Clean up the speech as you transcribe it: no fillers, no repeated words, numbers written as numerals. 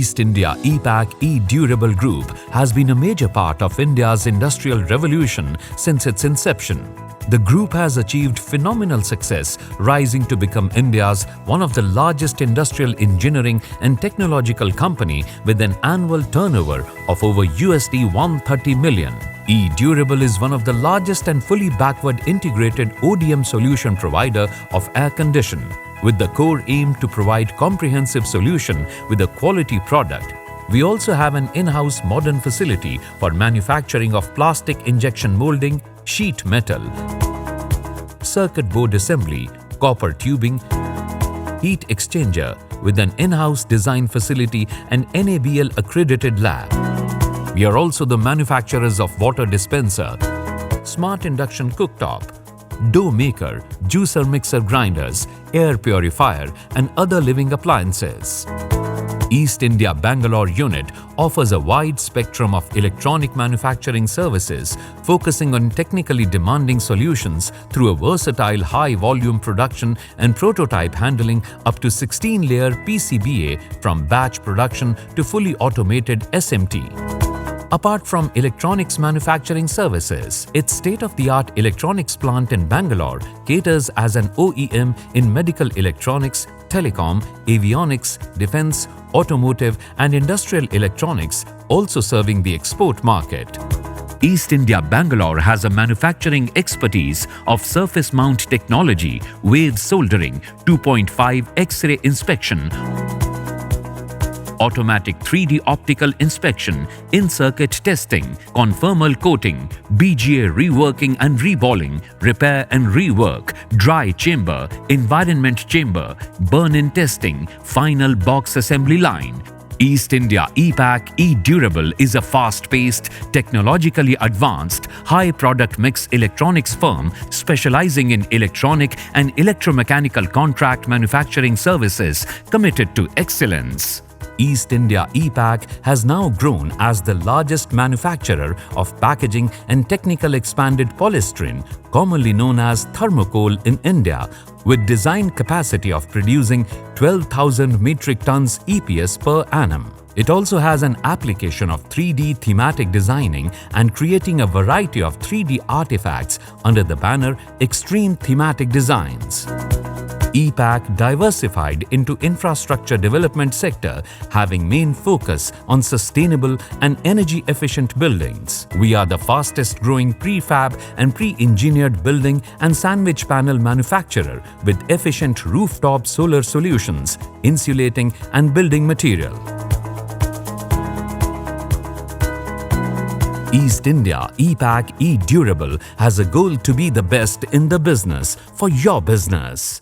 East India EPACK E-Durable Group has been a major part of India's industrial revolution since its inception. The group has achieved phenomenal success, rising to become India's one of the largest industrial engineering and technological company with an annual turnover of over $130 million. E-Durable is one of the largest and fully backward integrated ODM solution provider of air condition, with the core aim to provide comprehensive solution with a quality product. We also have an in-house modern facility for manufacturing of plastic injection molding, sheet metal, circuit board assembly, copper tubing, heat exchanger with an in-house design facility and NABL accredited lab. We are also the manufacturers of water dispenser, smart induction cooktop, dough maker, juicer mixer grinders, air purifier and other living appliances. East India Bangalore unit offers a wide spectrum of electronic manufacturing services, focusing on technically demanding solutions through a versatile high-volume production and prototype handling up to 16-layer PCBA from batch production to fully automated SMT. Apart from electronics manufacturing services, its state-of-the-art electronics plant in Bangalore caters as an OEM in medical electronics, telecom, avionics, defense, automotive and industrial electronics, also serving the export market. East India Bangalore has a manufacturing expertise of surface mount technology, wave soldering, 2.5 X-ray inspection, automatic 3D optical inspection, in-circuit testing, conformal coating, BGA reworking and reballing, repair and rework, dry chamber, environment chamber, burn-in testing, final box assembly line. East India EPACK E-Durable is a fast-paced, technologically advanced, high-product mix electronics firm specializing in electronic and electromechanical contract manufacturing services committed to excellence. East India EPACK has now grown as the largest manufacturer of packaging and technical expanded polystyrene, commonly known as thermocol in India, with design capacity of producing 12,000 metric tons EPS per annum. It also has an application of 3D thematic designing and creating a variety of 3D artifacts under the banner Extreme Thematic Designs. EPACK diversified into infrastructure development sector, having main focus on sustainable and energy-efficient buildings. We are the fastest growing prefab and pre-engineered building and sandwich panel manufacturer with efficient rooftop solar solutions, insulating and building material. East India EPACK E-Durable has a goal to be the best in the business for your business.